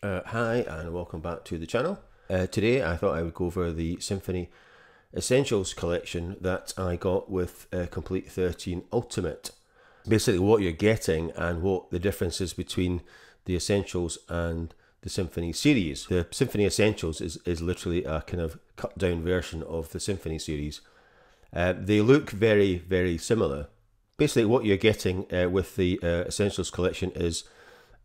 Hi and welcome back to the channel. Today I thought I would go over the Symphony Essentials collection that I got with Komplete 13 Ultimate. Basically what you're getting and what the difference is between the Essentials and the Symphony series. The Symphony Essentials is literally a kind of cut down version of the Symphony series. They look very, very similar. Basically what you're getting with the Essentials collection is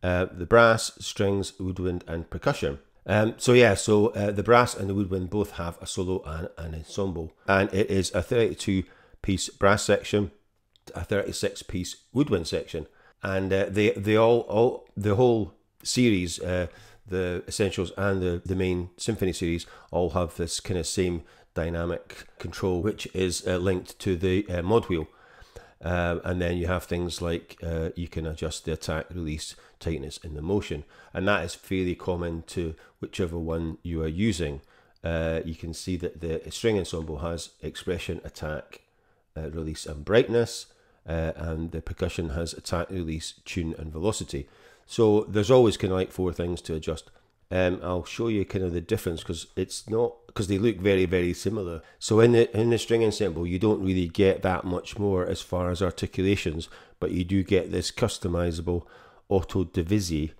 the brass, strings, woodwind and percussion. The brass and the woodwind both have a solo and an ensemble, and it is a 32 piece brass section, a 36 piece woodwind section, and the whole series, the Essentials and the main Symphony series, all have this kind of same dynamic control, which is linked to the mod wheel. And then you have things like you can adjust the attack, release, tightness in the motion, and that is fairly common to whichever one you are using. You can see that the string ensemble has expression, attack, release and brightness, and the percussion has attack, release, tune and velocity. So there's always kind of like 4 things to adjust. I'll show you kind of the difference because they look very, very similar. So in the string ensemble you don't really get that much more as far as articulations, but you do get this customizable auto divisi,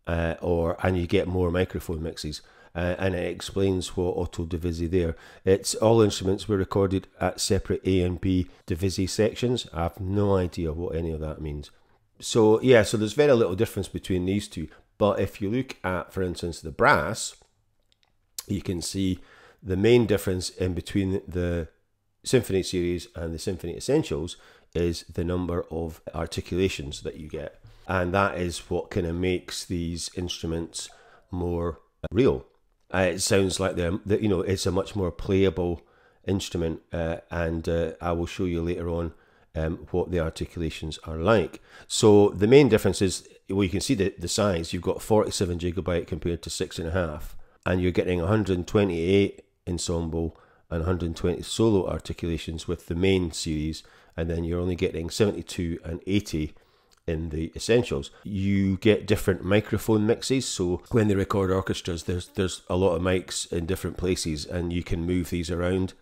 and you get more microphone mixes, and it explains what auto divisi there. It's all instruments were recorded at separate A and B divisi sections. I have no idea what any of that means. So yeah, so there's very little difference between these two. But if you look at, for instance, the brass, you can see the main difference in between the Symphony series and the Symphony Essentials is the number of articulations that you get. And that is what kind of makes these instruments more real. It sounds like it's a much more playable instrument, and I will show you later on what the articulations are like. So the main difference is, well, you can see the size. You've got 47 GB compared to 6.5, and you're getting 128 ensemble and 120 solo articulations with the main series, and then you're only getting 72 and 80 in the Essentials. You get different microphone mixes, so when they record orchestras, there's a lot of mics in different places, and you can move these around.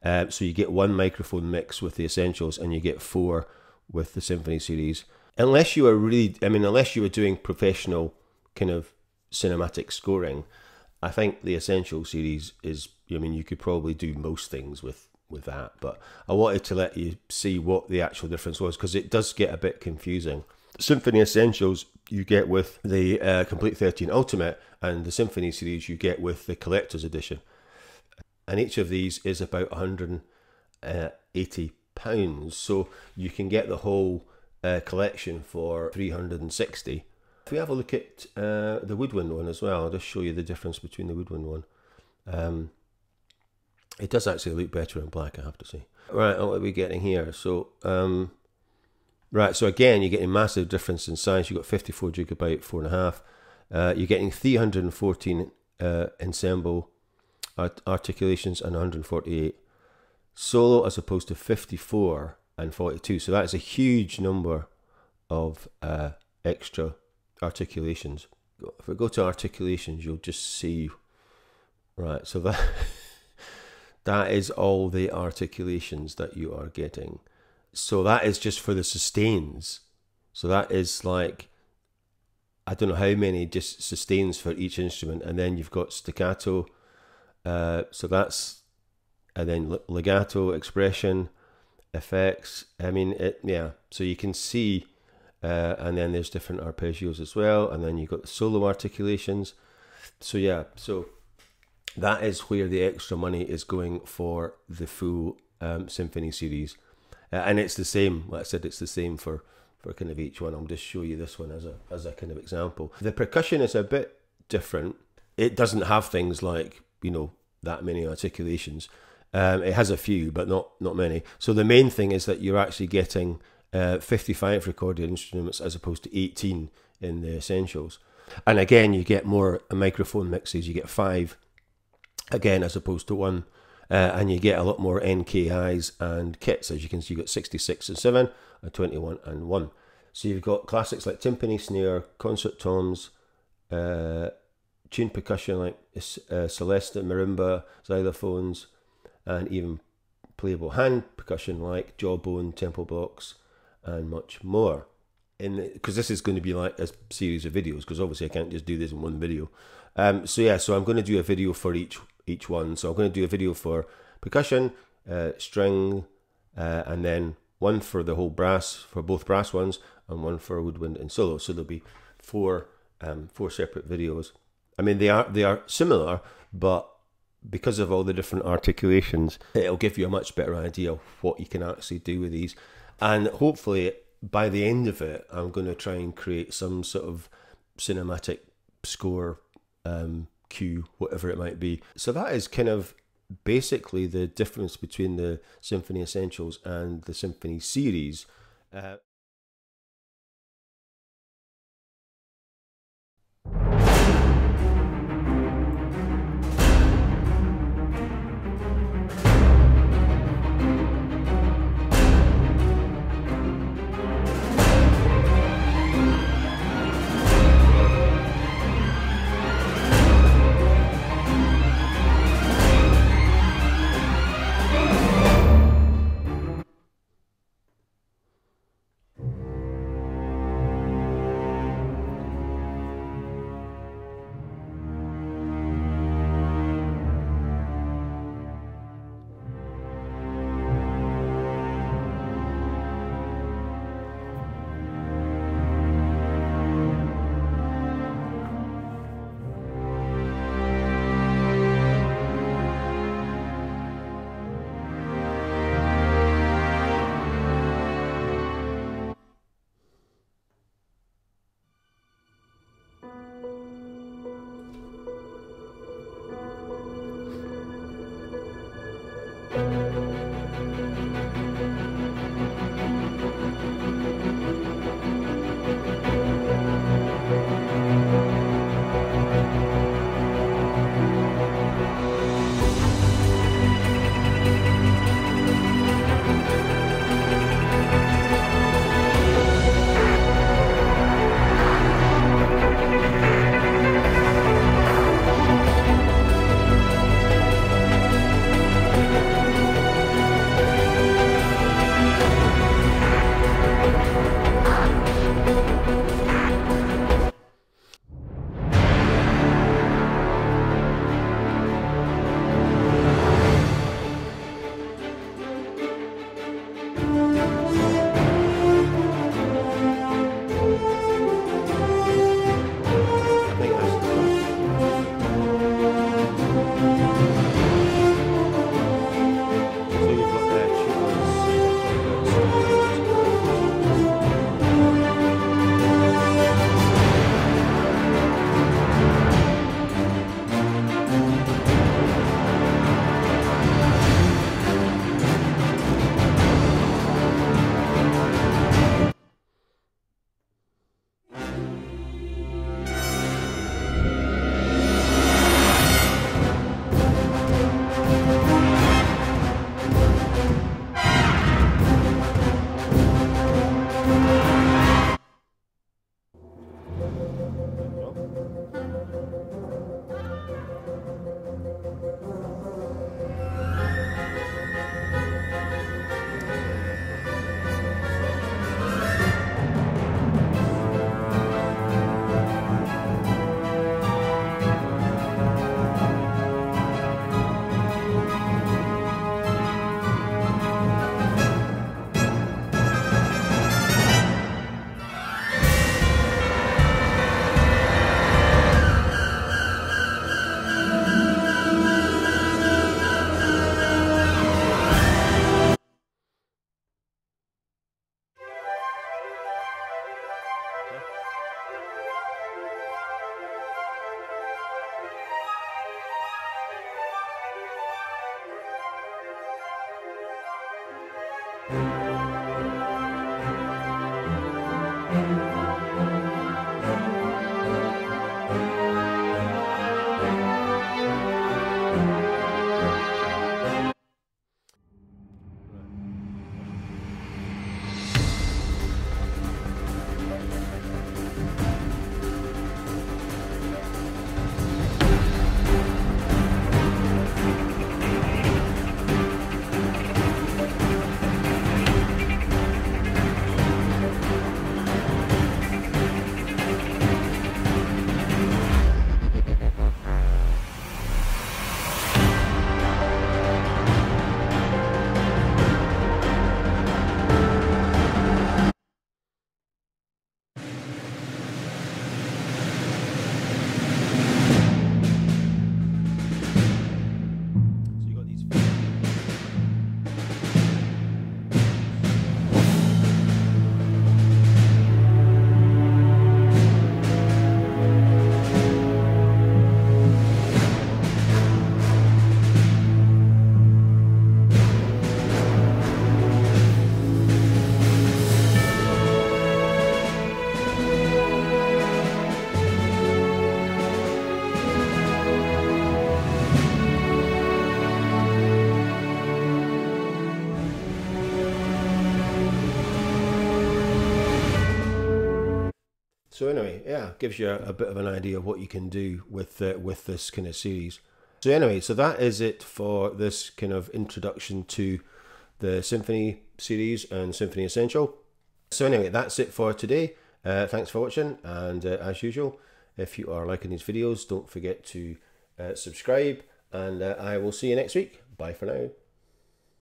So you get 1 microphone mix with the Essentials, and you get 4 with the Symphony series. Unless you are really, unless you are doing professional kind of cinematic scoring, I think the Essential series is, you could probably do most things with that. But I wanted to let you see what the actual difference was, because it does get a bit confusing. Symphony Essentials you get with the Komplete 13 Ultimate, and the Symphony series you get with the Collector's Edition. And each of these is about £180, so you can get the whole collection for £360. If we have a look at the Woodwind one as well, I'll just show you the difference between the Woodwind one. It does actually look better in black, I have to say. Right, what are we getting here? So right, so again you're getting massive difference in size. You've got 54 GB, 4.5. You're getting 314 ensemble articulations and 148 solo, as opposed to 54 and 42. So that is a huge number of extra articulations. If we go to articulations, you'll just see, right, so that that is all the articulations that you are getting. So that is just for the sustains. So that is like, I don't know how many just sustains for each instrument, and then you've got staccato, so that's, and then legato, expression, effects. Yeah, so you can see, and then there's different arpeggios as well, and then you've got the solo articulations. So yeah, so that is where the extra money is going for the full Symphony series, and it's the same. Like I said, it's the same for kind of each one. I'll just show you this one as a kind of example. The percussion is a bit different. It doesn't have things like, that many articulations. It has a few, but not many. So the main thing is that you're actually getting 55 recorded instruments as opposed to 18 in the Essentials. And again, you get more microphone mixes. You get 5 again as opposed to 1, and you get a lot more NKIs and kits. As you can see, you've got 66 and 7 and 21 and 1. So you've got classics like timpani, snare, concert toms, tuned percussion like celesta, marimba, xylophones, and even playable hand percussion like jawbone, tempo blocks, and much more. Because this is going to be like a series of videos, because obviously I can't just do this in one video. So I'm going to do a video for each one. So I'm going to do a video for percussion, string, and then one for the whole brass, for both brass ones, and one for woodwind and solo. So there'll be four separate videos. I mean, they are similar, but because of all the different articulations, it'll give you a much better idea of what you can actually do with these. And hopefully, by the end of it, I'm going to try and create some sort of cinematic score, cue, whatever it might be. So that is kind of basically the difference between the Symphony Essentials and the Symphony series. So anyway, yeah, gives you a bit of an idea of what you can do with this kind of series. So anyway, so that is it for this kind of introduction to the Symphony series and Symphony Essential. So anyway, that's it for today. Thanks for watching, and as usual, if you are liking these videos, don't forget to subscribe, and I will see you next week. Bye for now.